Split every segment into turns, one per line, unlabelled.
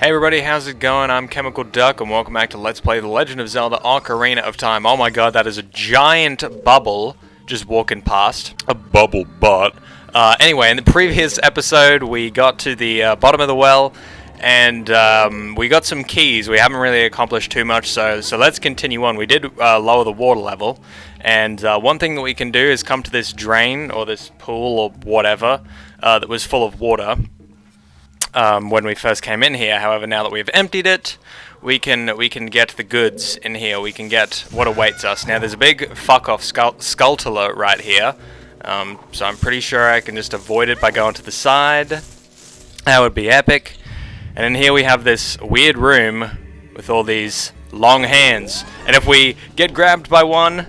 Hey everybody, how's it going? I'm Chemical Duck and welcome back to Let's Play The Legend of Zelda Ocarina of Time. Oh my god, that is a giant bubble just walking past. A bubble butt. Anyway, in the previous episode we got to the bottom of the well and we got some keys. We haven't really accomplished too much, so let's continue on. We did lower the water level, and one thing that we can do is come to this drain or this pool or whatever that was full of water. When we first came in here. However, now that we've emptied it, we can get the goods in here. We can get what awaits us. Now, there's a big fuck-off skulltula right here, so I'm pretty sure I can just avoid it by going to the side. That would be epic. And in here we have this weird room with all these long hands. And if we get grabbed by one,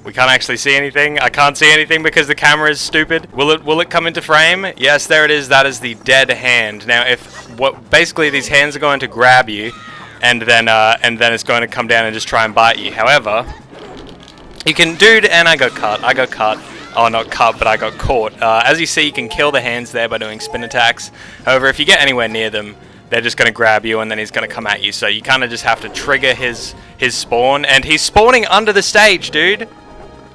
we can't actually see anything. I can't see anything because the camera is stupid. Will it come into frame? Yes, there it is. That is the dead hand. Now, basically these hands are going to grab you, and then it's going to come down and just try and bite you. However, you can, and I got cut. Oh, not cut, but I got caught. As you see, you can kill the hands there by doing spin attacks. However, if you get anywhere near them, they're just going to grab you, and then he's going to come at you. So you kind of just have to trigger his spawn, and he's spawning under the stage, dude.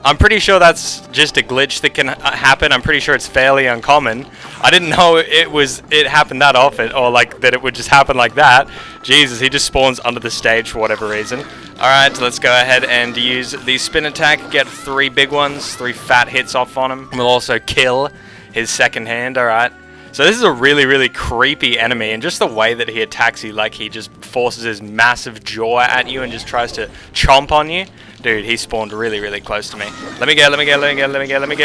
I'm pretty sure that's just a glitch that can happen. I'm pretty sure it's fairly uncommon. I didn't know it happened that often, or like that it would just happen like that. Jesus, he just spawns under the stage for whatever reason. Alright, let's go ahead and use the spin attack, get 3 big ones, 3 fat hits off on him. We'll also kill his second hand, alright. So this is a really, really creepy enemy, and just the way that he attacks you, like he just forces his massive jaw at you and just tries to chomp on you. Dude, he spawned really, really close to me. Let me go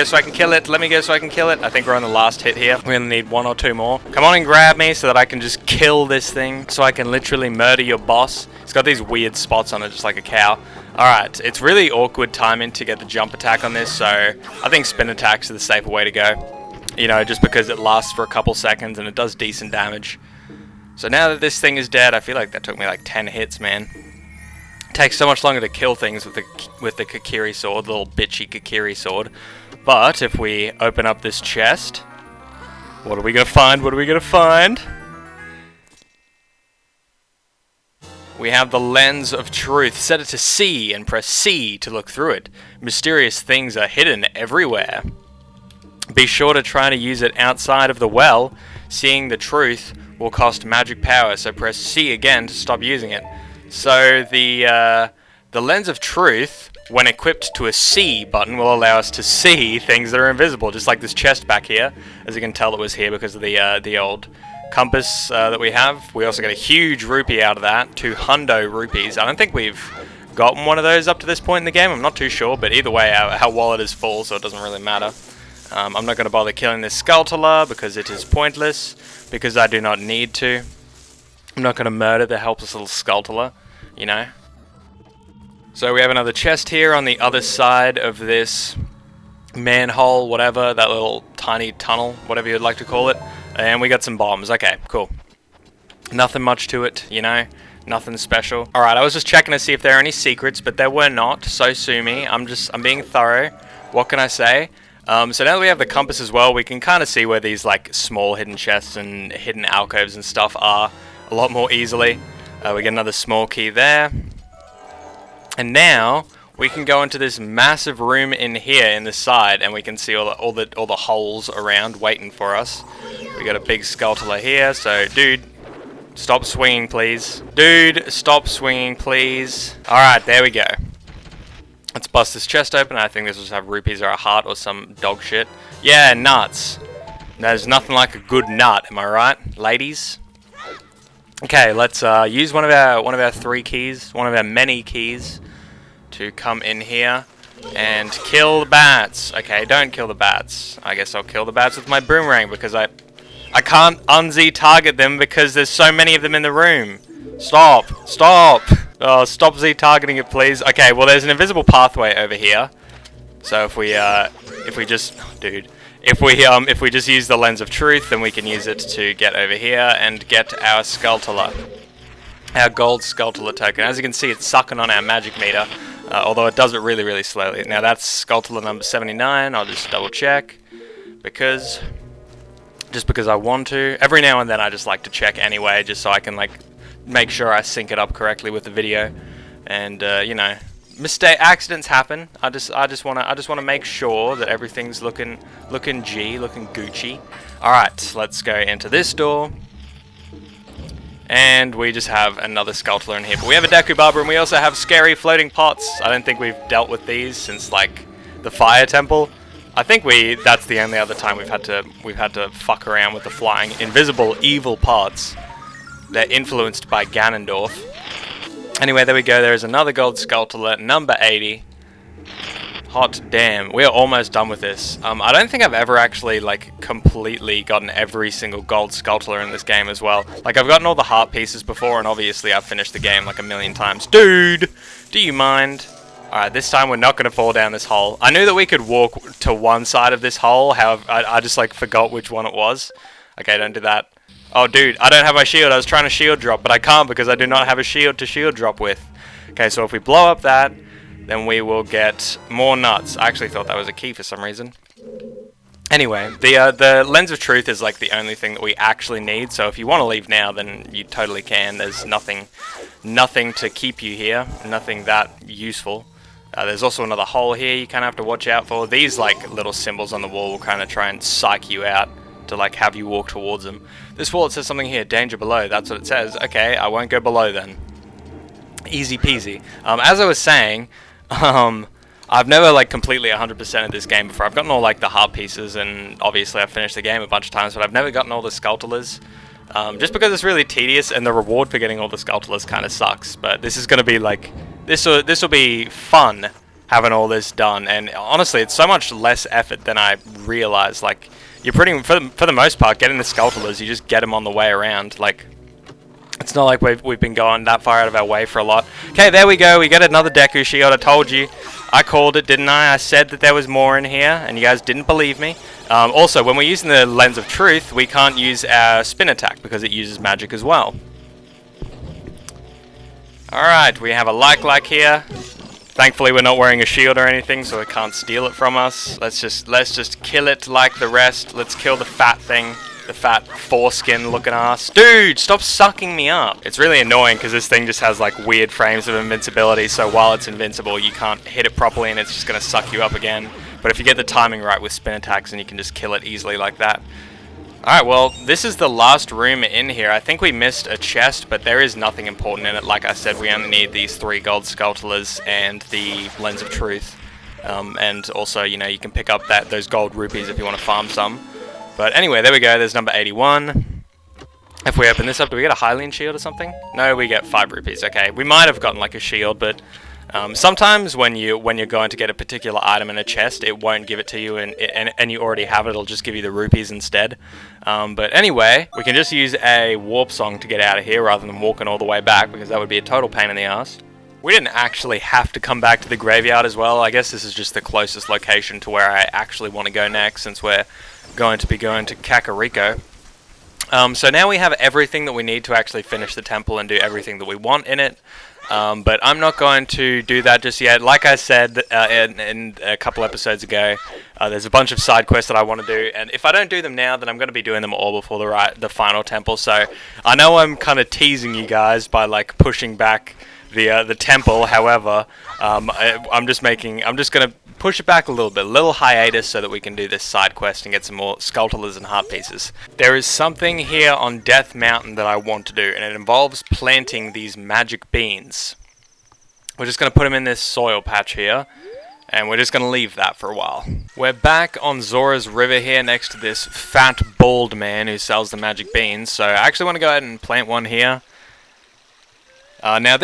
so I can kill it. I think we're on the last hit here. We're gonna need 1 or 2 more. Come on and grab me so that I can just kill this thing, so I can literally murder your boss. It's got these weird spots on it, just like a cow. Alright, it's really awkward timing to get the jump attack on this, so I think spin attacks are the safer way to go. You know, just because it lasts for a couple seconds and it does decent damage. So now that this thing is dead, I feel like that took me like 10 hits, man. It takes so much longer to kill things with the Kokiri sword, the little bitchy Kokiri sword. But if we open up this chest, what are we gonna find? We have the lens of truth. Set it to C and press C to look through it. Mysterious things are hidden everywhere. Be sure to try to use it outside of the well. Seeing the truth will cost magic power, so press C again to stop using it. So the lens of truth, when equipped to a C button, will allow us to see things that are invisible, just like this chest back here. As you can tell, it was here because of the old compass that we have. We also got a huge rupee out of that, 200 rupees. I don't think we've gotten one of those up to this point in the game. I'm not too sure, but either way, our wallet is full, so it doesn't really matter. I'm not going to bother killing this skulltula because it is pointless, because I do not need to. I'm not going to murder the helpless little skulltula, you know. So we have another chest here on the other side of this manhole, whatever, that little tiny tunnel, whatever you'd like to call it. And we got some bombs. Okay, cool. Nothing much to it, you know. Nothing special. Alright, I was just checking to see if there are any secrets, but there were not, so sue me. I'm being thorough. What can I say? So now that we have the compass as well, we can kind of see where these like small hidden chests and hidden alcoves and stuff are a lot more easily. We get another small key there. And now we can go into this massive room in here in the side, and we can see all the holes around waiting for us. We got a big skulltula here, so dude, stop swinging please. Alright, there we go. Let's bust this chest open. I think this will have rupees or a heart or some dog shit. Yeah, nuts. There's nothing like a good nut, am I right, ladies? Okay, let's use one of our 3 keys, one of our many keys, to come in here and kill the bats. Okay, don't kill the bats. I guess I'll kill the bats with my boomerang because I can't un-Z target them because there's so many of them in the room. Stop. Oh, stop Z targeting it, please. Okay, well, there's an invisible pathway over here. So if we just use the lens of truth, then we can use it to get over here and get our skulltula, our gold skulltula token. As you can see, it's sucking on our magic meter, although it does it really, really slowly. Now that's skulltula number 79. I'll just double check because I want to. Every now and then I just like to check anyway, just so I can like make sure I sync it up correctly with the video, and you know, accidents happen. I just wanna make sure that everything's looking Gucci. All right, let's go into this door. And we just have another Skulltula in here. But we have a Deku Barber, and we also have scary floating pots. I don't think we've dealt with these since, like, the Fire Temple. I think that's the only other time we've had to fuck around with the flying, invisible, evil pots. They're influenced by Ganondorf. Anyway, there we go. There is another gold Skulltula, number 80. Hot damn, we are almost done with this. I don't think I've ever actually, like, completely gotten every single gold Skulltula in this game as well. Like, I've gotten all the heart pieces before, and obviously I've finished the game like a million times. Dude, do you mind? Alright, this time we're not going to fall down this hole. I knew that we could walk to one side of this hole, however, I just, like, forgot which one it was. Okay, don't do that. Oh, dude, I don't have my shield. I was trying to shield drop, but I can't because I do not have a shield to shield drop with. Okay, so if we blow up that, then we will get more nuts. I actually thought that was a key for some reason. Anyway, the Lens of Truth is like the only thing that we actually need, so if you want to leave now, then you totally can. There's nothing to keep you here, nothing that useful. There's also another hole here you kind of have to watch out for. These like little symbols on the wall will kind of try and psych you out to like have you walk towards them. This wall, it says something here, danger below, that's what it says. Okay, I won't go below then. Easy peasy. As I was saying, I've never like completely 100% of this game before. I've gotten all like the heart pieces, and obviously I've finished the game a bunch of times, but I've never gotten all the Skulltulas. Just because it's really tedious, and the reward for getting all the Skulltulas kind of sucks. But this is going to be like, this will be fun having all this done, and honestly it's so much less effort than I realized. Like, you're pretty, for the most part, getting the Skulltulas, you just get them on the way around. Like, it's not like we've been going that far out of our way for a lot. Okay, there we go. We get another Deku Shield. I told you. I called it, didn't I? I said that there was more in here, and you guys didn't believe me. Also, when we're using the Lens of Truth, we can't use our spin attack because it uses magic as well. Alright, we have a like here. Thankfully, we're not wearing a shield or anything, so it can't steal it from us. Let's just kill it like the rest. Let's kill the fat thing. The fat foreskin looking ass. Dude, stop sucking me up. It's really annoying because this thing just has like weird frames of invincibility, so while it's invincible you can't hit it properly and it's just going to suck you up again. But if you get the timing right with spin attacks, then you can just kill it easily like that. Alright, well, this is the last room in here. I think we missed a chest, but there is nothing important in it. Like I said, we only need these 3 gold Skulltulas and the Lens of Truth. And also, you know, you can pick up those gold rupees if you want to farm some. But anyway, there we go, there's number 81. If we open this up, do we get a Hylian shield or something? No, we get 5 rupees. Okay, we might have gotten like a shield, but sometimes when you're going to get a particular item in a chest, it won't give it to you, and you already have it, it'll just give you the rupees instead. But anyway, we can just use a warp song to get out of here rather than walking all the way back, because that would be a total pain in the ass. We didn't actually have to come back to the graveyard as well. I guess this is just the closest location to where I actually want to go next, since we're going to be going to Kakariko. So now we have everything that we need to actually finish the temple and do everything that we want in it. But I'm not going to do that just yet. Like I said in a couple episodes ago, there's a bunch of side quests that I want to do, and if I don't do them now, then I'm going to be doing them all before the final temple. So I know I'm kind of teasing you guys by like pushing back the temple. However, I'm just going to push it back a little hiatus, so that we can do this side quest and get some more Skulltulas and heart pieces. There is something here on Death Mountain that I want to do, and it involves planting these magic beans. We're just going to put them in this soil patch here, and we're just going to leave that for a while. We're back on Zora's River here next to this fat bald man who sells the magic beans, so I actually want to go ahead and plant one here. Now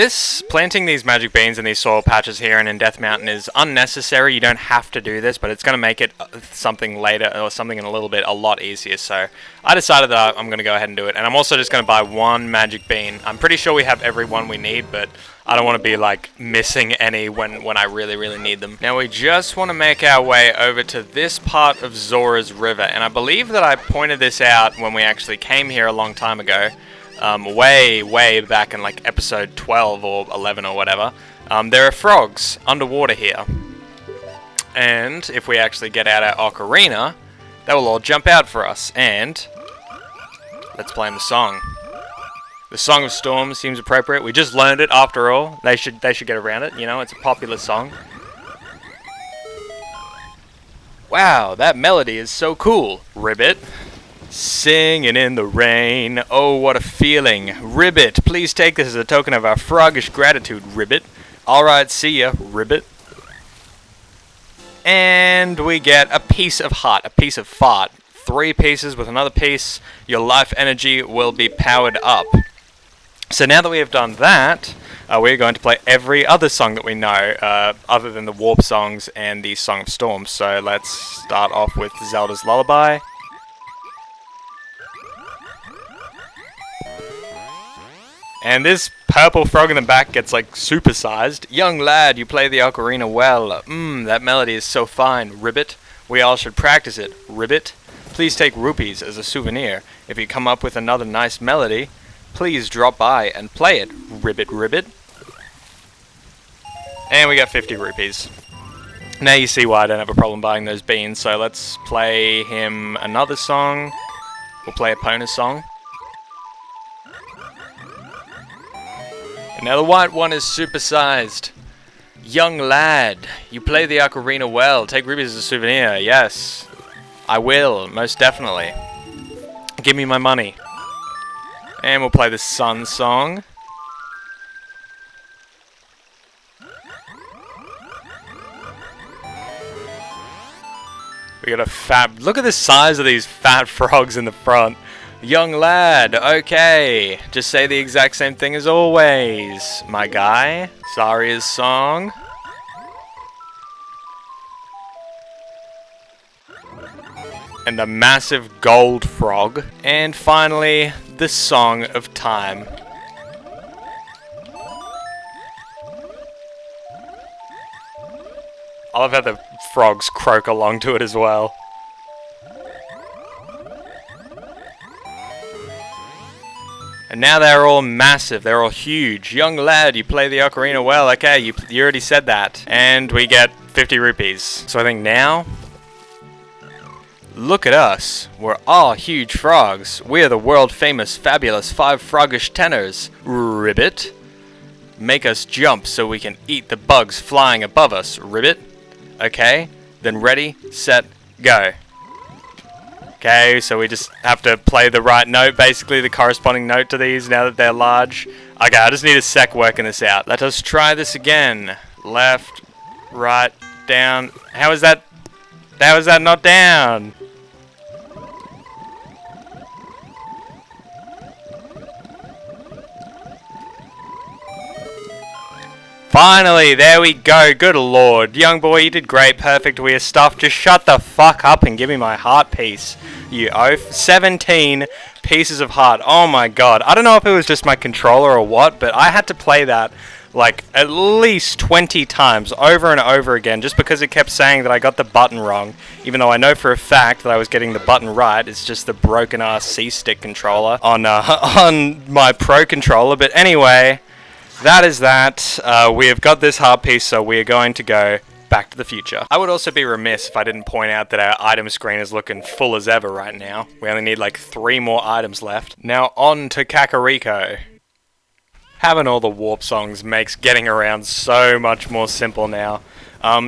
planting these magic beans in these soil patches here and in Death Mountain is unnecessary. You don't have to do this, but it's going to make it something later, or something in a little bit, a lot easier. So I decided that I'm going to go ahead and do it. And I'm also just going to buy 1 magic bean. I'm pretty sure we have every one we need, but I don't want to be like missing any when I really, really need them. Now we just want to make our way over to this part of Zora's River. And I believe that I pointed this out when we actually came here a long time ago. Way back in like episode 12 or 11 or whatever. There are frogs underwater here, and if we actually get out our Ocarina, they will all jump out for us. And let's play them the song. The Song of Storms seems appropriate. We just learned it after all. They should get around it, you know, it's a popular song. Wow, that melody is so cool. Ribbit. Singing in the rain. Oh, what a feeling. Ribbit, please take this as a token of our froggish gratitude, Ribbit. Alright, see ya, Ribbit. And we get a piece of heart, a piece of fart. 3 pieces with another piece. Your life energy will be powered up. So now that we have done that, we're going to play every other song that we know, other than the Warp songs and the Song of Storms. So let's start off with Zelda's Lullaby. And this purple frog in the back gets like supersized. Young lad, you play the ocarina well. That melody is so fine, Ribbit. We all should practice it, Ribbit. Please take rupees as a souvenir. If you come up with another nice melody, please drop by and play it, Ribbit Ribbit. And we got 50 rupees. Now you see why I don't have a problem buying those beans, so let's play him another song. We'll play Epona's song. And now the white one is supersized. Young lad, you play the ocarina well. Take rupees as a souvenir. Yes, I will, most definitely. Give me my money. And we'll play the Sun song. We got a fat... Look at the size of these fat frogs in the front. Young lad, okay. Just say the exact same thing as always, my guy. Saria's song. And the massive gold frog. And finally, the Song of Time. I love how the frogs croak along to it as well. And now they're all massive, they're all huge. Young lad, you play the ocarina well. Okay, you already said that. And we get 50 rupees. So I think now... Look at us. We're all huge frogs. We're the world-famous, fabulous 5 froggish tenors. Ribbit. Make us jump so we can eat the bugs flying above us. Ribbit. Okay, then ready, set, go. Okay, so we just have to play the right note, basically the corresponding note to these now that they're large. Okay, I just need a sec working this out. Let us try this again. Left, right, down. How is that? How is that not down? Finally, there we go. Good lord. Young boy, you did great. Perfect. We are stuffed. Just shut the fuck up and give me my heart piece, you oaf. 17 pieces of heart. Oh my god. I don't know if it was just my controller or what, but I had to play that like at least 20 times over and over again just because it kept saying that I got the button wrong, even though I know for a fact that I was getting the button right. It's just the broken ass C-stick controller on on my Pro controller. But anyway, that is that. We have got this heart piece, so we are going to go back to the future. I would also be remiss if I didn't point out that our item screen is looking full as ever right now. We only need like 3 more items left. Now on to Kakariko. Having all the warp songs makes getting around so much more simple now.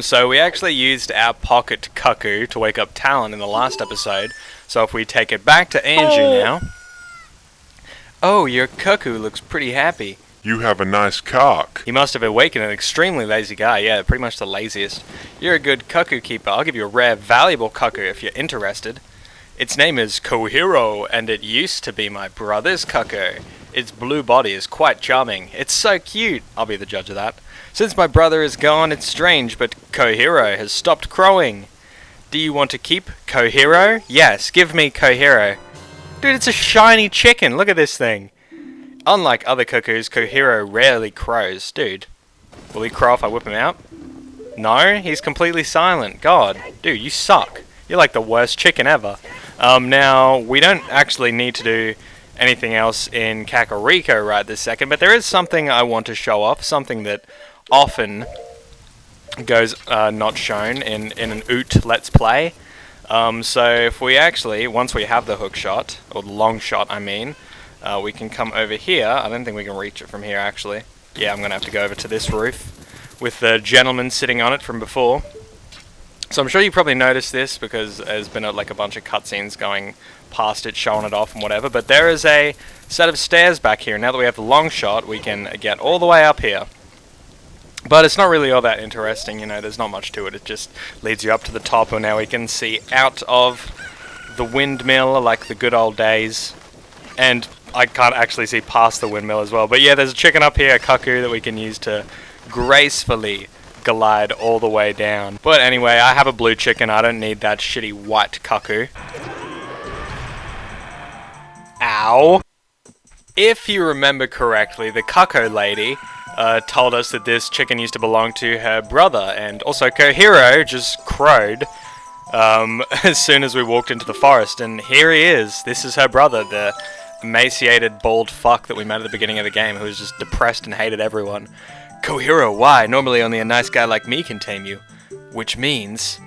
So we actually used our pocket cucco to wake up Talon in the last episode. So if we take it back to Andrew now. Oh, your cuckoo looks pretty happy.
You have a nice cock.
He must have awakened an extremely lazy guy. Yeah, pretty much the laziest. You're a good cuckoo keeper. I'll give you a rare, valuable cuckoo if you're interested. Its name is COJIRO, and it used to be my brother's cuckoo. Its blue body is quite charming. It's so cute. I'll be the judge of that. Since my brother is gone, it's strange, but COJIRO has stopped crowing. Do you want to keep COJIRO? Yes, give me COJIRO. Dude, it's a shiny chicken. Look at this thing. Unlike other cuckoos, COJIRO rarely crows. Dude, will he crow if I whip him out? No, he's completely silent. God, dude, you suck. You're like the worst chicken ever. Now, we don't actually need to do anything else in Kakariko right this second, but there is something I want to show off, something that often goes not shown in an Oot Let's Play. So if we actually, once we have the hook shot, or the long shot I mean, we can come over here. I don't think we can reach it from here, actually. Yeah, I'm going to have to go over to this roof with the gentleman sitting on it from before. So I'm sure you probably noticed this because there's been like a bunch of cutscenes going past it, showing it off and whatever. But there is a set of stairs back here. Now that we have the long shot, we can get all the way up here. But it's not really all that interesting, you know, there's not much to it. It just leads you up to the top, and now we can see out of the windmill like the good old days. And I can't actually see past the windmill as well. But yeah, there's a chicken up here, a cucco, that we can use to gracefully glide all the way down. But anyway, I have a blue chicken. I don't need that shitty white cucco. Ow! If you remember correctly, the cucco lady told us that this chicken used to belong to her brother, and also COJIRO just crowed as soon as we walked into the forest, and here he is. This is her brother, the emaciated bald fuck that we met at the beginning of the game, who was just depressed and hated everyone. COJIRO, why? Normally only a nice guy like me can tame you. Which means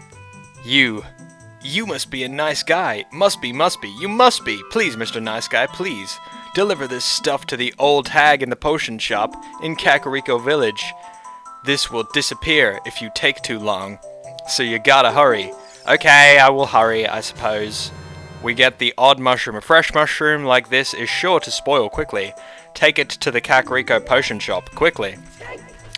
you must be a nice guy. Must be, you must be. Please, Mr. Nice Guy, please. Deliver this stuff to the old hag in the potion shop in Kakariko Village. This will disappear if you take too long, so you gotta hurry. Okay, I will hurry, I suppose. We get the odd mushroom. A fresh mushroom like this is sure to spoil quickly. Take it to the Kakariko potion shop, quickly.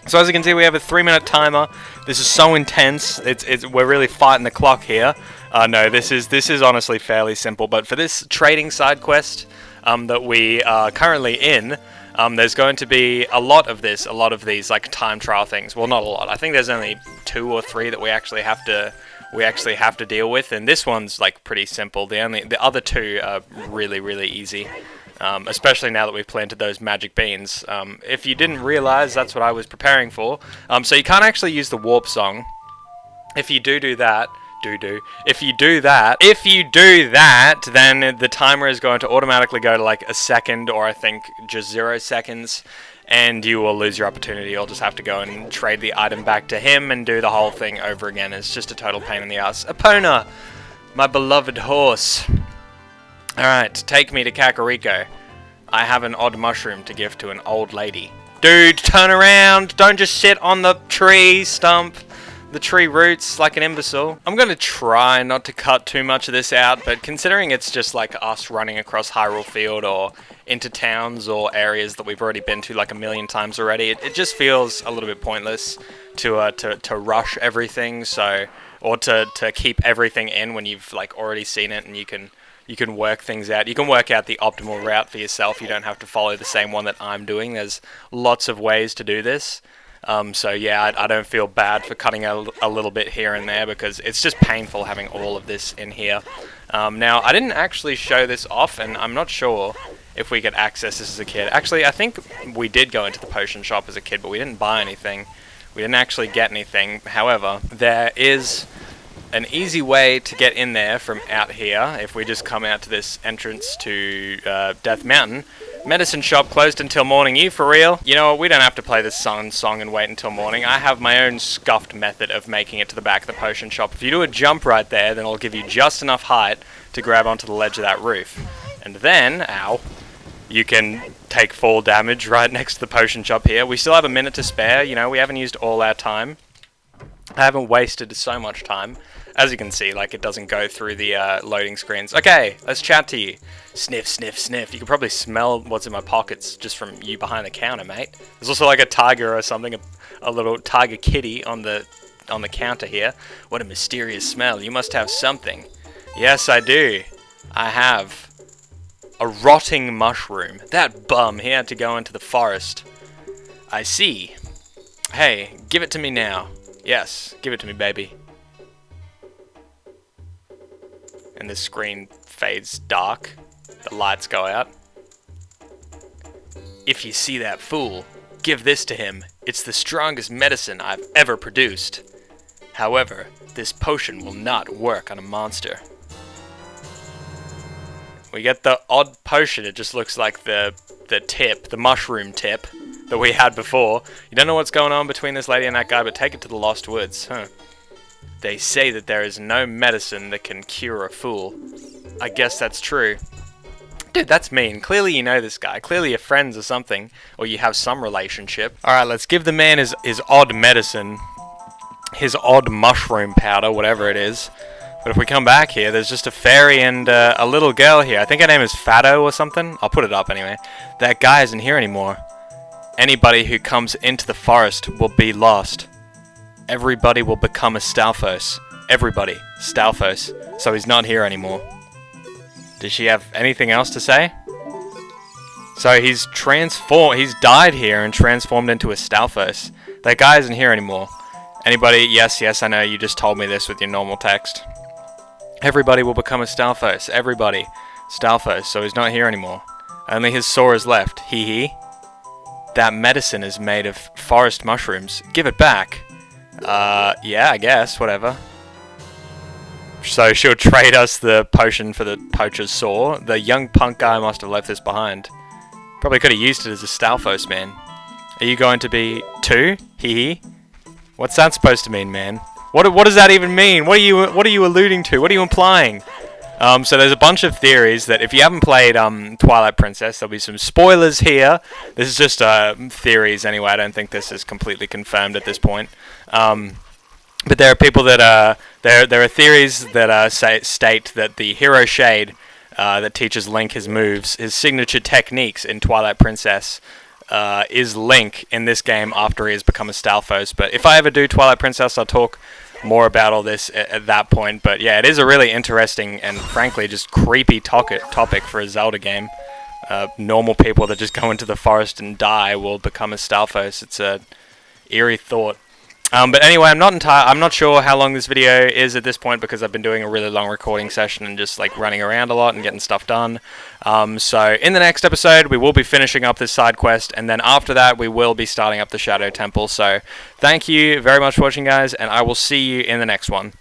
So as you can see, we have a 3-minute timer. This is so intense. We're really fighting the clock here. No, this is honestly fairly simple. But for this trading side quest that we are currently in, there's going to be a lot of these like time trial things. Well, not a lot. I think there's only 2 or 3 that we actually have to deal with, and this one's like pretty simple. The other 2 are really, really easy. Especially now that we've planted those magic beans. If you didn't realize, that's what I was preparing for. So you can't actually use the warp song. If you do that, if you do that, then the timer is going to automatically go to like a second, or I think just 0 seconds, and you will lose your opportunity. You'll just have to go and trade the item back to him and do the whole thing over again. It's just a total pain in the ass. Epona, my beloved horse. Alright, take me to Kakariko. I have an odd mushroom to give to an old lady. Dude, turn around! Don't just sit on the tree stump, the tree roots like an imbecile. I'm gonna try not to cut too much of this out, but considering it's just like us running across Hyrule Field or into towns or areas that we've already been to like a million times already, it just feels a little bit pointless to rush everything, so, or to keep everything in when you've like already seen it and you can work things out. You can work out the optimal route for yourself. You don't have to follow the same one that I'm doing. There's lots of ways to do this. So yeah, I don't feel bad for cutting a little bit here and there because it's just painful having all of this in here. Now, I didn't actually show this off, and I'm not sure if we could access this as a kid. Actually, I think we did go into the potion shop as a kid, but we didn't buy anything. We didn't actually get anything. However, there is an easy way to get in there from out here. If we just come out to this entrance to Death Mountain. Medicine shop closed until morning. You for real? You know what, we don't have to play this song and wait until morning. I have my own scuffed method of making it to the back of the potion shop. If you do a jump right there, then it'll give you just enough height to grab onto the ledge of that roof. And then, ow, you can take fall damage right next to the potion shop here. We still have a minute to spare. You know, we haven't used all our time. I haven't wasted so much time. As you can see, like, it doesn't go through the loading screens. Okay, let's chat to you. Sniff, sniff, sniff. You can probably smell what's in my pockets just from you behind the counter, mate. There's also like a tiger or something, a little tiger kitty on the counter here. What a mysterious smell. You must have something. Yes, I do. I have a rotting mushroom. That bum, he had to go into the forest. I see. Hey, give it to me now. Yes, give it to me, baby. And the screen fades dark. The lights go out. If you see that fool, give this to him. It's the strongest medicine I've ever produced. However, this potion will not work on a monster. We get the odd potion. It just looks like the tip, the mushroom tip that we had before. You don't know what's going on between this lady and that guy, but take it to the Lost Woods. Huh. They say that there is no medicine that can cure a fool. I guess that's true. Dude, that's mean. Clearly you know this guy. Clearly you're friends or something. Or you have some relationship. Alright, let's give the man his odd medicine. His odd mushroom powder, whatever it is. But if we come back here, there's just a fairy and a little girl here. I think her name is Fado or something. I'll put it up anyway. That guy isn't here anymore. Anybody who comes into the forest will be lost. Everybody will become a Stalfos. Everybody. Stalfos. So he's not here anymore. Does she have anything else to say? So he's transformed. He's died here and transformed into a Stalfos. That guy isn't here anymore. Anybody? Yes, I know. You just told me this with your normal text. Everybody will become a Stalfos. Everybody. Stalfos. So he's not here anymore. Only his sore is left. Hee hee. That medicine is made of forest mushrooms. Give it back. Yeah, I guess. Whatever. So she'll trade us the potion for the poacher's sore. The young punk guy must have left this behind. Probably could have used it as a Stalfos, man. Are you going to be 2? Hee hee. What's that supposed to mean, man? What does that even mean? What are you alluding to? What are you implying? So there's a bunch of theories that if you haven't played Twilight Princess, there'll be some spoilers here. This is just theories anyway. I don't think this is completely confirmed at this point. But there are people that there are theories that state that the hero shade that teaches Link his moves, his signature techniques in Twilight Princess, is Link in this game after he has become a Stalfos. But if I ever do Twilight Princess, I'll talk more about all this at that point. But yeah, it is a really interesting and frankly just creepy topic for a Zelda game. Normal people that just go into the forest and die will become a Stalfos. It's a eerie thought. But anyway, I'm not sure how long this video is at this point because I've been doing a really long recording session and just like running around a lot and getting stuff done. So in the next episode, we will be finishing up this side quest, and then after that, we will be starting up the Shadow Temple. So thank you very much for watching, guys, and I will see you in the next one.